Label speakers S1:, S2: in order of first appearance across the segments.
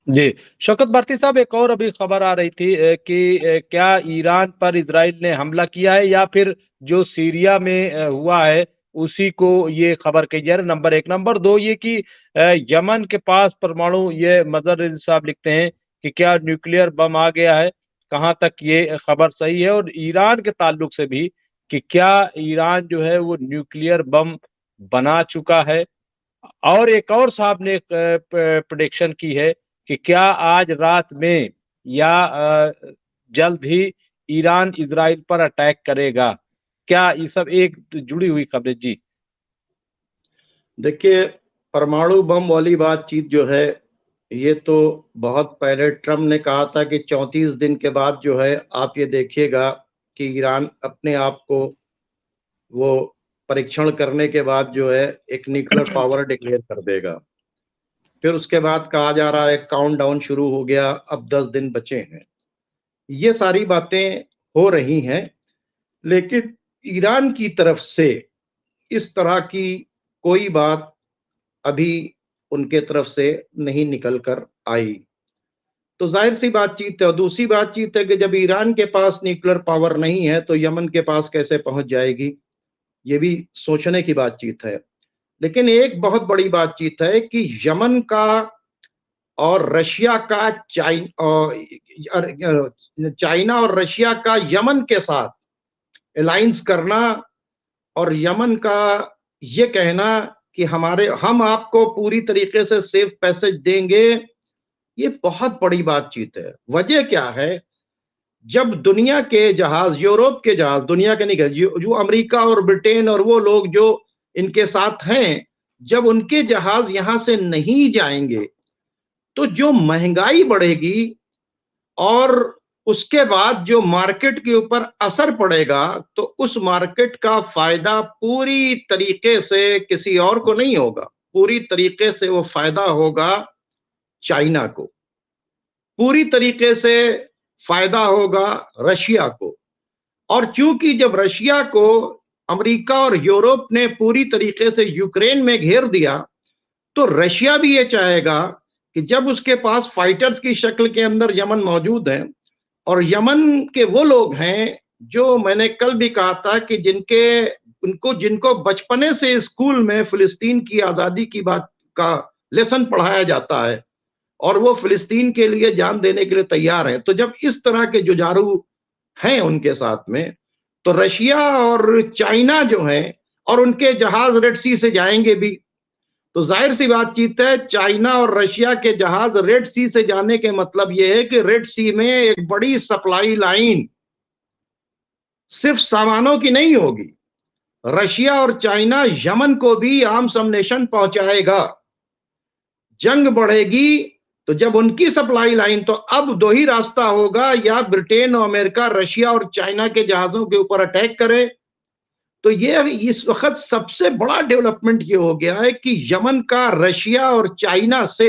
S1: जी, शौकत भारती साहब, एक और अभी खबर आ रही थी कि क्या ईरान पर इजराइल ने हमला किया है या फिर जो सीरिया में हुआ है उसी को ये खबर कही जा रही है। नंबर एक। नंबर दो, ये कि यमन के पास परमाणु, ये मजहर रिजवी साहब लिखते हैं कि क्या न्यूक्लियर बम आ गया है। कहाँ तक ये खबर सही है? और ईरान के ताल्लुक से भी कि क्या ईरान जो है वो न्यूक्लियर बम बना चुका है। और एक और साहब ने प्रेडिक्शन की है कि क्या आज रात में या जल्द ही ईरान इजराइल पर अटैक करेगा। क्या ये सब एक जुड़ी हुई खबरें? जी।
S2: देखिए, परमाणु बम वाली बातचीत जो है, ये तो बहुत पहले ट्रम्प ने कहा था कि 34 दिन के बाद जो है आप ये देखिएगा कि ईरान अपने आप को वो परीक्षण करने के बाद जो है एक न्यूक्लियर पावर डिक्लेयर कर देगा। फिर उसके बाद कहा जा रहा है काउंटडाउन शुरू हो गया, अब 10 दिन बचे हैं। ये सारी बातें हो रही हैं, लेकिन ईरान की तरफ से इस तरह की कोई बात अभी उनके तरफ से नहीं निकल कर आई। तो जाहिर सी बातचीत है। और दूसरी बातचीत है कि जब ईरान के पास न्यूक्लियर पावर नहीं है तो यमन के पास कैसे पहुंच जाएगी, ये भी सोचने की बातचीत है। लेकिन एक बहुत बड़ी बातचीत है कि यमन का और रशिया का चाइना और रशिया का यमन के साथ अलायंस करना, और यमन का ये कहना कि हम आपको पूरी तरीके से सेफ पैसेज देंगे, ये बहुत बड़ी बातचीत है। वजह क्या है? जब दुनिया के जहाज, यूरोप के जहाज, दुनिया के नहीं, जो अमेरिका और ब्रिटेन और वो लोग जो इनके साथ हैं, जब उनके जहाज यहां से नहीं जाएंगे तो जो महंगाई बढ़ेगी और उसके बाद जो मार्केट के ऊपर असर पड़ेगा, तो उस मार्केट का फायदा पूरी तरीके से किसी और को नहीं होगा। पूरी तरीके से वो फायदा होगा चाइना को, पूरी तरीके से फायदा होगा रशिया को। और चूंकि जब रशिया को अमेरिका और यूरोप ने पूरी तरीके से यूक्रेन में घेर दिया, तो रशिया भी ये चाहेगा कि जब उसके पास फाइटर्स की शक्ल के अंदर यमन मौजूद है, और यमन के वो लोग हैं जो मैंने कल भी कहा था कि जिनको बचपने से स्कूल में फिलिस्तीन की आजादी की बात का लेसन पढ़ाया जाता है और वो फिलिस्तीन के लिए जान देने के लिए तैयार है। तो जब इस तरह के जुझारू हैं उनके साथ में, तो रशिया और चाइना जो है, और उनके जहाज रेड सी से जाएंगे भी, तो जाहिर सी बातचीत है चाइना और रशिया के जहाज रेड सी से जाने के मतलब यह है कि रेड सी में एक बड़ी सप्लाई लाइन सिर्फ सामानों की नहीं होगी। रशिया और चाइना यमन को भी आर्म्स अम्युनिशन पहुंचाएगा। जंग बढ़ेगी तो जब उनकी सप्लाई लाइन, तो अब दो ही रास्ता होगा, या ब्रिटेन और अमेरिका रशिया और चाइना के जहाजों के ऊपर अटैक करे। तो ये इस वक्त सबसे बड़ा डेवलपमेंट ये हो गया है कि यमन का रशिया और चाइना से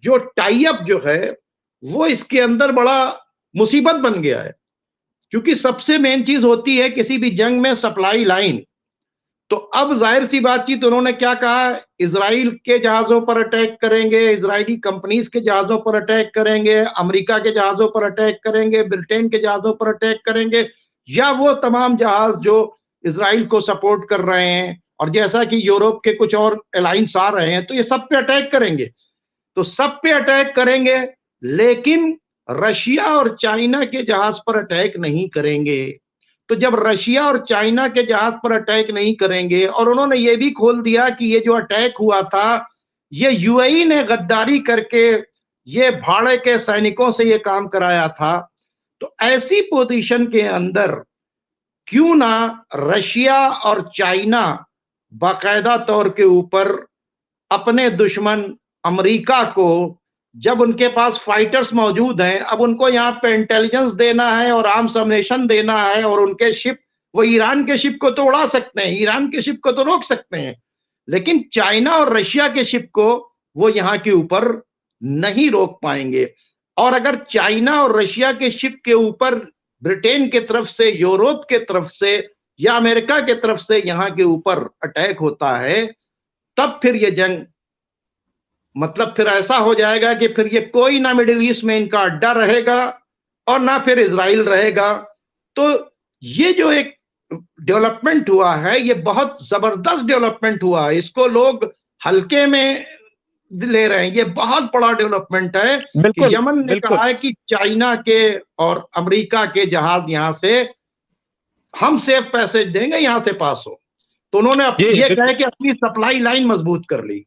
S2: जो टाई अप जो है वो इसके अंदर बड़ा मुसीबत बन गया है। क्योंकि सबसे मेन चीज होती है किसी भी जंग में सप्लाई लाइन। तो अब जाहिर सी बातचीत, उन्होंने क्या कहा, इसराइल के जहाजों पर अटैक करेंगे, इसराइली कंपनीज के जहाजों पर अटैक करेंगे, अमेरिका के जहाजों पर अटैक करेंगे, ब्रिटेन के जहाजों पर अटैक करेंगे, या वो तमाम जहाज जो इसराइल को सपोर्ट कर रहे हैं, और जैसा कि यूरोप के कुछ और अलायंस आ रहे हैं, तो ये सब पे अटैक करेंगे। तो सब पे अटैक करेंगे, लेकिन रशिया और चाइना के जहाज पर अटैक नहीं करेंगे। तो जब रशिया और चाइना के जहाज पर अटैक नहीं करेंगे, और उन्होंने ये भी खोल दिया कि ये जो अटैक हुआ था ये यूएई ने गद्दारी करके ये भाड़े के सैनिकों से ये काम कराया था, तो ऐसी पोजीशन के अंदर क्यों ना रशिया और चाइना बाकायदा तौर के ऊपर अपने दुश्मन अमेरिका को, जब उनके पास फाइटर्स मौजूद हैं, अब उनको यहाँ पे इंटेलिजेंस देना है और आर्म्स अम्युनिशन देना है, और उनके शिप, वो ईरान के शिप को तो उड़ा सकते हैं, ईरान के शिप को तो रोक सकते हैं, लेकिन चाइना और रशिया के शिप को वो यहाँ के ऊपर नहीं रोक पाएंगे। और अगर चाइना और रशिया के शिप के ऊपर ब्रिटेन के तरफ से, यूरोप के तरफ से, या अमेरिका के तरफ से यहाँ के ऊपर अटैक होता है, तब फिर ये जंग मतलब फिर ऐसा हो जाएगा कि फिर ये कोई ना मिडिल ईस्ट में इनका अड्डा रहेगा और ना फिर इजराइल रहेगा। तो ये जो एक डेवलपमेंट हुआ है, ये बहुत जबरदस्त डेवलपमेंट हुआ है, इसको लोग हल्के में ले रहे हैं। ये बहुत बड़ा डेवलपमेंट है कि
S1: बिल्कुल
S2: यमन ने
S1: बिल्कुल।
S2: कहा है कि चाइना के और अमेरिका के जहाज यहां से हम सेफ पैसेज देंगे, यहां से पास हो। तो उन्होंने
S1: जी
S2: ये कहा
S1: बिल्कुल।
S2: कि अपनी सप्लाई लाइन मजबूत कर ली।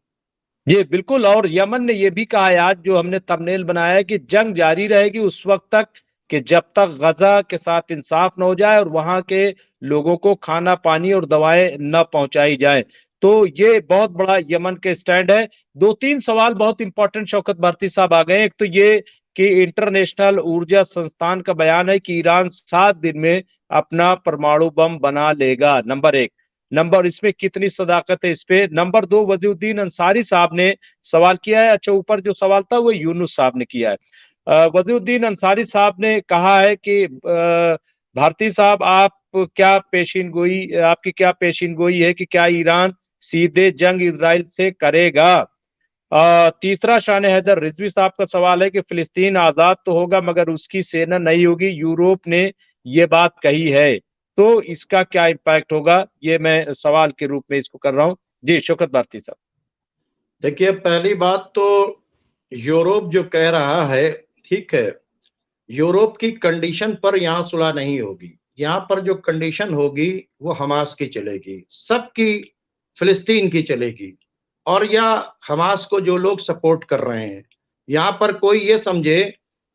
S1: जी बिल्कुल, और यमन ने यह भी कहा है आज जो हमने थंबनेल बनाया है कि जंग जारी रहेगी उस वक्त तक कि जब तक गजा के साथ इंसाफ न हो जाए और वहां के लोगों को खाना पानी और दवाएं न पहुंचाई जाए। तो ये बहुत बड़ा यमन के स्टैंड है। दो तीन सवाल बहुत इंपॉर्टेंट शौकत भारती साहब आ गए। एक तो ये कि इंटरनेशनल ऊर्जा संस्थान का बयान है कि ईरान 7 दिन में अपना परमाणु बम बना लेगा, नंबर एक। नंबर इसमें कितनी सदाकत है इस पे। नंबर दो, वजीउद्दीन अंसारी साहब ने सवाल किया है। अच्छा, ऊपर जो सवाल था वो यूनुस साहब ने किया है। वजीउद्दीन अंसारी साहब ने कहा है कि भारती साहब आप क्या पेशिन गोई आपकी क्या पेशिन गोई है कि क्या ईरान सीधे जंग इजराइल से करेगा। तीसरा, शान हैदर रिजवी साहब का सवाल है कि फिलिस्तीन आजाद तो होगा मगर उसकी सेना नहीं होगी, यूरोप ने ये बात कही है, तो इसका क्या इम्पैक्ट होगा। ये मैं सवाल के रूप में इसको कर रहा हूँ। जी शौकत भारती साहब।
S2: देखिए, पहली बात तो यूरोप जो कह रहा है, ठीक है, यूरोप की कंडीशन पर यहां सुलह नहीं होगी। यहां पर जो कंडीशन होगी वो हमास की चलेगी, सबकी, फिलिस्तीन की चलेगी। और या हमास को जो लोग सपोर्ट कर रहे हैं, यहां पर कोई ये समझे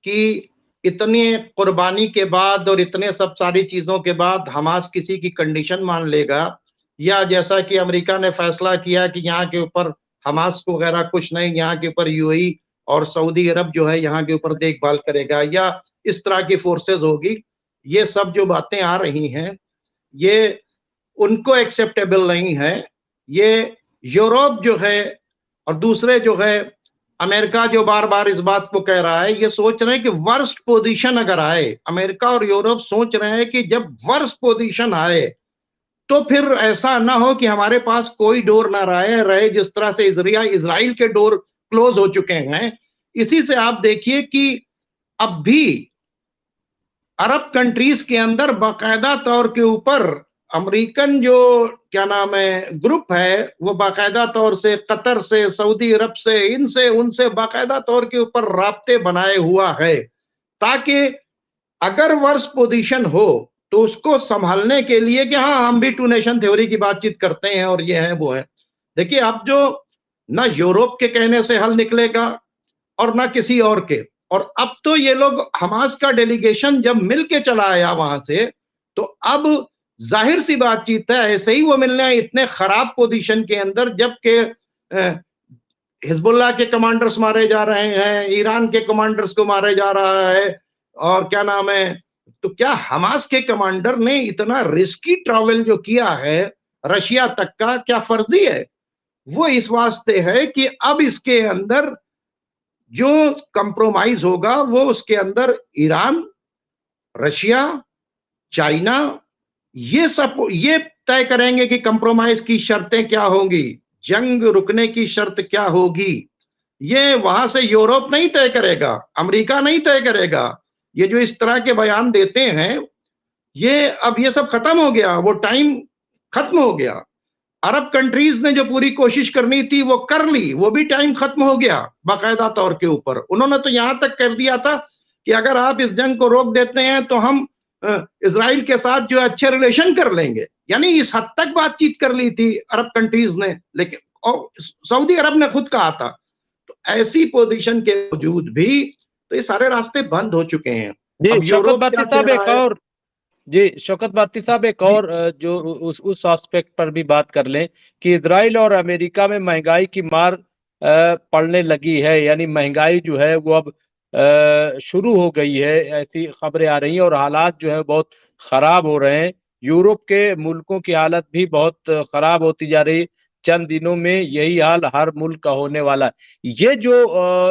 S2: कि इतनी कुर्बानी के बाद और इतने सब सारी चीजों के बाद हमास किसी की कंडीशन मान लेगा, या जैसा कि अमेरिका ने फैसला किया कि यहाँ के ऊपर हमास को वगैरह कुछ नहीं, यहाँ के ऊपर यूएई और सऊदी अरब जो है यहाँ के ऊपर देखभाल करेगा, या इस तरह की फोर्सेस होगी। ये सब जो बातें आ रही हैं, ये उनको एक्सेप्टेबल नहीं है। ये यूरोप जो है और दूसरे जो है, अमेरिका जो बार बार इस बात को कह रहा है, ये सोच रहे हैं कि वर्स्ट पोजीशन अगर आए, अमेरिका और यूरोप सोच रहे हैं कि जब वर्स्ट पोजीशन आए तो फिर ऐसा ना हो कि हमारे पास कोई डोर ना रहे जिस तरह से इजराइल के डोर क्लोज हो चुके हैं। इसी से आप देखिए कि अब भी अरब कंट्रीज के अंदर बाकायदा तौर के ऊपर अमेरिकन जो क्या नाम है ग्रुप है, वो बाकायदा तौर से कतर से, सऊदी अरब से, इनसे उनसे बाकायदा तौर के ऊपर राब्ते बनाए हुआ है, ताकि अगर वर्ष पोजीशन हो तो उसको संभालने के लिए कि हाँ, हम भी टू नेशन थ्योरी की बातचीत करते हैं और ये है वो है। देखिए, अब जो ना यूरोप के कहने से हल निकलेगा और ना किसी और के। और अब तो ये लोग, हमास का डेलीगेशन जब मिल के चला आया वहां से, तो अब जाहिर सी बातचीत है, ऐसे ही वो मिलने आए इतने खराब पोजीशन के अंदर, जबकि हिजबुल्लाह के कमांडर्स मारे जा रहे हैं, ईरान के कमांडर्स को मारे जा रहा है, और क्या नाम है, तो क्या हमास के कमांडर ने इतना रिस्की ट्रैवल जो किया है रशिया तक का, क्या फर्जी है? वो इस वास्ते है कि अब इसके अंदर जो कंप्रोमाइज होगा वो उसके अंदर ईरान, रशिया, चाइना, ये सब ये तय करेंगे कि कंप्रोमाइज की शर्तें क्या होंगी, जंग रुकने की शर्त क्या होगी। ये वहां से यूरोप नहीं तय करेगा, अमेरिका नहीं तय करेगा। ये जो इस तरह के बयान देते हैं, ये अब ये सब खत्म हो गया, वो टाइम खत्म हो गया। अरब कंट्रीज ने जो पूरी कोशिश करनी थी वो कर ली, वो भी टाइम खत्म हो गया बाकायदा तौर के ऊपर। उन्होंने तो यहां तक कर दिया था कि अगर आप इस जंग को रोक देते हैं तो हम इजराइल के साथ जो अच्छे रिलेशन कर लेंगे, यानी इस हद तक बातचीत कर ली थी अरब कंट्रीज ने। लेकिन और सऊदी अरब ने खुद कहा था। तो ऐसी पोजीशन के बावजूद भी तो ये सारे रास्ते बंद हो चुके हैं।
S1: जी
S2: अब
S1: शौकत
S2: यूरोप क्या
S1: भारती
S2: कह
S1: साहब एक
S2: रहा है?
S1: और जी शौकत भारती साहब एक
S2: जी,
S1: और जो उस एस्पेक्ट पर भी बात कर लें कि इजराइल और अमेरिका में महंगाई की मार पड़ने लगी है, यानी महंगाई जो है वो अब शुरू हो गई है, ऐसी खबरें आ रही हैं और हालात जो है बहुत खराब हो रहे हैं। यूरोप के मुल्कों की हालत भी बहुत खराब होती जा रही। चंद दिनों में यही हाल हर मुल्क का होने वाला है। ये जो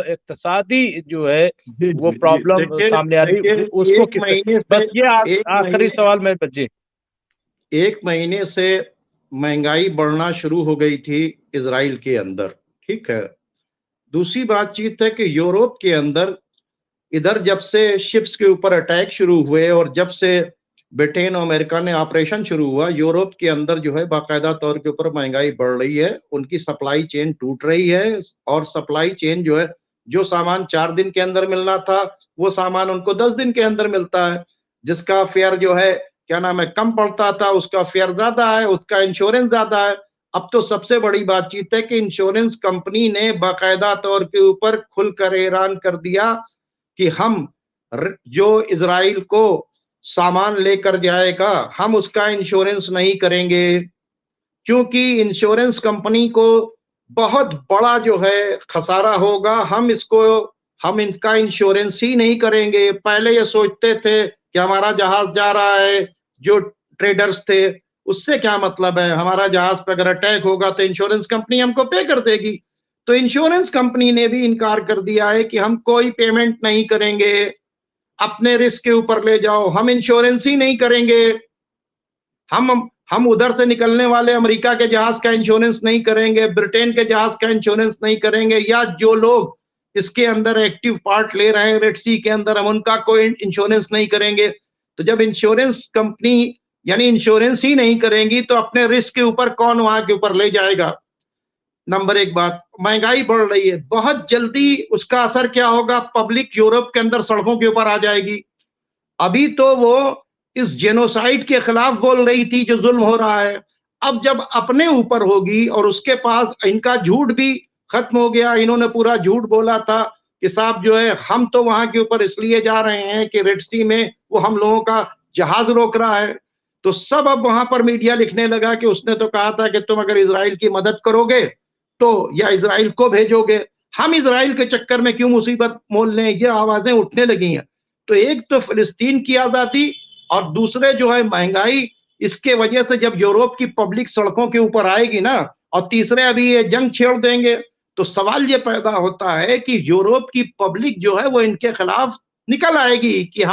S1: इक्तसादी जो है
S2: जी,
S1: वो
S2: जी, जी।
S1: प्रॉब्लम
S2: देखिए,
S1: सामने आ रही,
S2: देखिए,
S1: उसको
S2: एक
S1: किस,
S2: महीने से
S1: बस ये
S2: एक
S1: आखिरी
S2: महीने
S1: सवाल में बच्चे।
S2: एक महीने से महंगाई बढ़ना शुरू हो गई थी इजराइल के अंदर, ठीक है। दूसरी बातचीत है कि यूरोप के अंदर इधर जब से शिप्स के ऊपर अटैक शुरू हुए और जब से ब्रिटेन और अमेरिका ने ऑपरेशन शुरू हुआ, यूरोप के अंदर जो है बाकायदा तौर के ऊपर महंगाई बढ़ रही है, उनकी सप्लाई चेन टूट रही है और सप्लाई चेन जो है, जो सामान 4 दिन के अंदर मिलना था वो सामान उनको 10 दिन के अंदर मिलता है, जिसका फेयर जो है क्या नाम है कम पड़ता था उसका फेयर ज्यादा है, उसका इंश्योरेंस ज्यादा है। अब तो सबसे बड़ी बातचीत है कि इंश्योरेंस कंपनी ने बाकायदा तौर के ऊपर खुलकर ऐलान कर दिया कि हम जो इजराइल को सामान लेकर जाएगा हम उसका इंश्योरेंस नहीं करेंगे, क्योंकि इंश्योरेंस कंपनी को बहुत बड़ा जो है खसारा होगा, हम इनका इंश्योरेंस ही नहीं करेंगे। पहले ये सोचते थे कि हमारा जहाज जा रहा है, जो ट्रेडर्स थे उससे क्या मतलब है, हमारा जहाज पे अगर अटैक होगा तो इंश्योरेंस कंपनी हमको पे कर देगी। तो इंश्योरेंस कंपनी ने भी इनकार कर दिया है कि हम कोई पेमेंट नहीं करेंगे, अपने रिस्क के ऊपर ले जाओ, हम इंश्योरेंस ही नहीं करेंगे। हम उधर से निकलने वाले अमेरिका के जहाज का इंश्योरेंस नहीं करेंगे, ब्रिटेन के जहाज का इंश्योरेंस नहीं करेंगे, या जो लोग इसके अंदर एक्टिव पार्ट ले रहे हैं रेड सी के अंदर, हम उनका कोई इंश्योरेंस नहीं करेंगे। तो जब इंश्योरेंस कंपनी यानी इंश्योरेंस ही नहीं करेंगी तो अपने रिस्क के ऊपर कौन वहां के ऊपर ले जाएगा। नंबर एक बात, महंगाई बढ़ रही है, बहुत जल्दी उसका असर क्या होगा, पब्लिक यूरोप के अंदर सड़कों के ऊपर आ जाएगी। अभी तो वो इस जेनोसाइड के खिलाफ बोल रही थी जो जुल्म हो रहा है, अब जब अपने ऊपर होगी और उसके पास इनका झूठ भी खत्म हो गया, इन्होंने पूरा झूठ बोला था कि साहब जो है हम तो वहां के ऊपर इसलिए जा रहे हैं कि रेड सी में वो हम लोगों का जहाज रोक रहा है, तो सब अब वहां पर मीडिया लिखने लगा कि उसने तो कहा था कि तुम अगर इसराइल की मदद करोगे तो या इसराइल को भेजोगे, हम इसराइल के चक्कर में क्यों मुसीबत मोल लें, ये आवाजें उठने लगी हैं। तो एक तो फिलिस्तीन की आजादी और दूसरे जो है महंगाई, इसके वजह से जब यूरोप की पब्लिक सड़कों के ऊपर आएगी ना, और तीसरे अभी ये जंग छेड़ देंगे, तो सवाल ये पैदा होता है कि यूरोप की पब्लिक जो है वो इनके खिलाफ निकल आएगी कि ये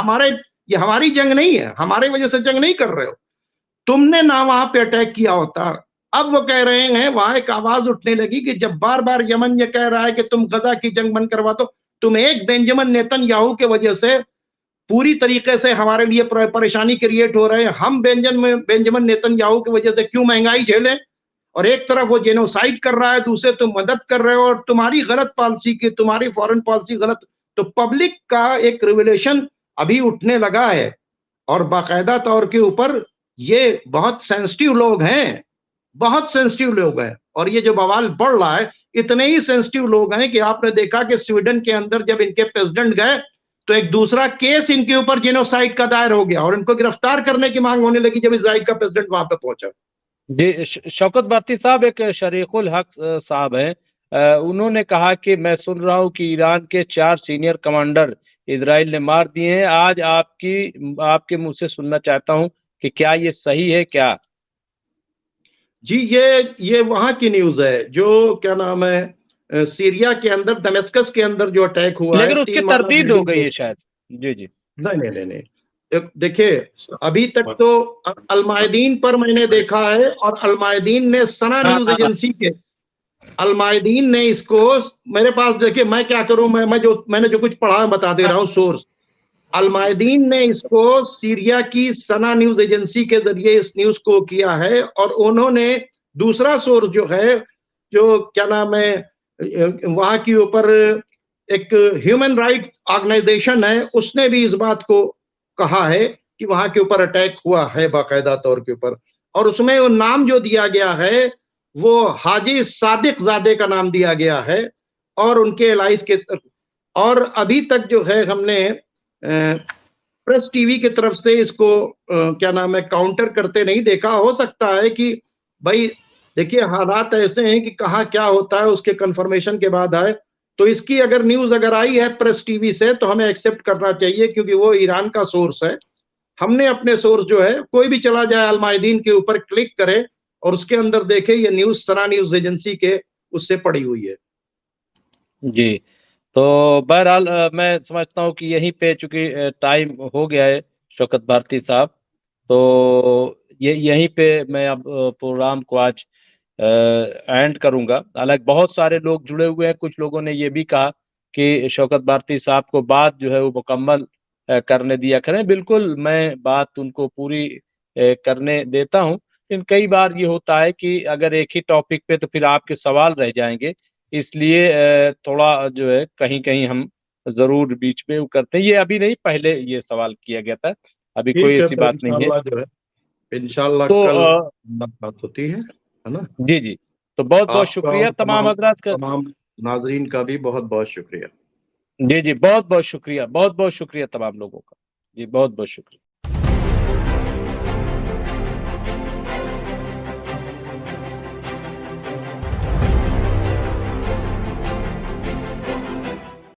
S2: हमारी जंग नहीं है, हमारे वजह से जंग नहीं कर रहे हो, तुमने ना वहां पे अटैक किया होता। अब वो कह रहे हैं, वहां एक आवाज उठने लगी कि जब बार बार यमन ये कह रहा है कि तुम गजा की जंग बंद करवा दो, तुम एक बेंजामिन नेतन्याहू के वजह से पूरी तरीके से हमारे लिए परेशानी क्रिएट हो रहे हैं, हम बेंजामिन नेतन्याहू की वजह से क्यों महंगाई झेलें, और एक तरफ वो जेनोसाइड कर रहा है, दूसरे तुम मदद कर रहे हो, और तुम्हारी गलत पॉलिसी की, तुम्हारी फॉरेन पॉलिसी गलत। तो पब्लिक का एक रिवोल्यूशन अभी उठने लगा है, और बाकायदा तौर के ऊपर ये बहुत सेंसिटिव लोग हैं, बहुत सेंसिटिव लोग हैं, और ये जो बवाल बढ़ रहा है इतने ही सेंसिटिव लोग हैं कि आपने देखा कि स्वीडन के अंदर जब इनके प्रेसिडेंट गए तो एक दूसरा केस इनके ऊपर जेनोसाइड का दायर हो गया और इनको गिरफ्तार करने की मांग होने लगी जब इजराइल का प्रेसिडेंट वहां पे पहुंचा।
S1: जी शौकत भारती साहब, एक शरीकुल हक साहब हैं, उन्होंने कहा कि मैं सुन रहा हूं कि ईरान के 4 सीनियर कमांडर इजराइल ने मार दिए हैं। आज आपके मुंह से सुनना चाहता हूं कि क्या ये सही है क्या।
S2: जी ये वहां की न्यूज है, जो क्या नाम है सीरिया के अंदर दमिश्कस के अंदर जो अटैक हुआ है,
S1: लेकिन उसकी
S2: 3 माला
S1: तरदीद हो
S2: बिल्डिंग
S1: गई
S2: को।
S1: है शायद। जी जी।
S2: नहीं नहीं नहीं नहीं, देखिए अभी तक तो अलमायदीन पर मैंने देखा है, और अलमायदीन ने सना
S1: हाँ
S2: न्यूज
S1: हाँ।
S2: एजेंसी के अलमायदीन ने इसको, मेरे पास देखिए मैं क्या करूं, मैंने जो कुछ पढ़ा मैं बता दे रहा हूं सोर्स। अलमायदीन ने इसको सीरिया की सना न्यूज एजेंसी के जरिए इस न्यूज को किया है, और उन्होंने दूसरा सोर्स जो है, जो क्या नाम है वहां के ऊपर एक ह्यूमन राइट्स ऑर्गेनाइजेशन है, उसने भी इस बात को कहा है कि वहां के ऊपर अटैक हुआ है बाकायदा तौर के ऊपर, और उसमें वो नाम जो दिया गया है वो हाजी सादिक जादे का नाम दिया गया है, और उनके एलाइस के। और अभी तक जो है हमने प्रेस टीवी की तरफ से इसको क्या नाम है काउंटर करते नहीं देखा। हो सकता है कि भाई देखिए हालात ऐसे हैं कि कहाँ क्या होता है उसके कंफर्मेशन के बाद आए, तो इसकी अगर न्यूज अगर आई है प्रेस टीवी से तो हमें एक्सेप्ट करना चाहिए, क्योंकि वो ईरान का सोर्स है। हमने अपने सोर्स जो है, कोई भी चला जाए अलमायदीन के ऊपर क्लिक करे और उसके अंदर देखे ये न्यूज सना न्यूज एजेंसी के उससे पड़ी हुई है।
S1: जी। तो बहरहाल मैं समझता हूँ कि यहीं पे चूंकि टाइम हो गया है शौकत भारती साहब, तो ये यहीं पे मैं अब प्रोग्राम को आज एंड करूंगा। हालांकि बहुत सारे लोग जुड़े हुए हैं, कुछ लोगों ने ये भी कहा कि शौकत भारती साहब को बात जो है वो मुकम्मल करने दिया करें। बिल्कुल, मैं बात उनको पूरी करने देता हूं, लेकिन कई बार ये होता है कि अगर एक ही टॉपिक पे तो फिर आपके सवाल रह जाएंगे, इसलिए थोड़ा जो है कहीं कहीं हम जरूर बीच में वो करते हैं। ये अभी नहीं, पहले ये सवाल किया गया था, अभी कोई
S2: ठीक है,
S1: ऐसी
S2: तो
S1: बात नहीं है।
S2: इंशाल्लाह जो है, इंशाल्लाह
S1: तो
S2: कल मुलाकात होती है ना।
S1: जी जी, तो बहुत बहुत
S2: आपका
S1: शुक्रिया
S2: और
S1: तमाम
S2: तमाम
S1: हजरात का।
S2: तमाम नाजरीन का भी बहुत बहुत शुक्रिया।
S1: जी जी, बहुत बहुत शुक्रिया, बहुत बहुत शुक्रिया तमाम लोगों का। जी बहुत बहुत शुक्रिया।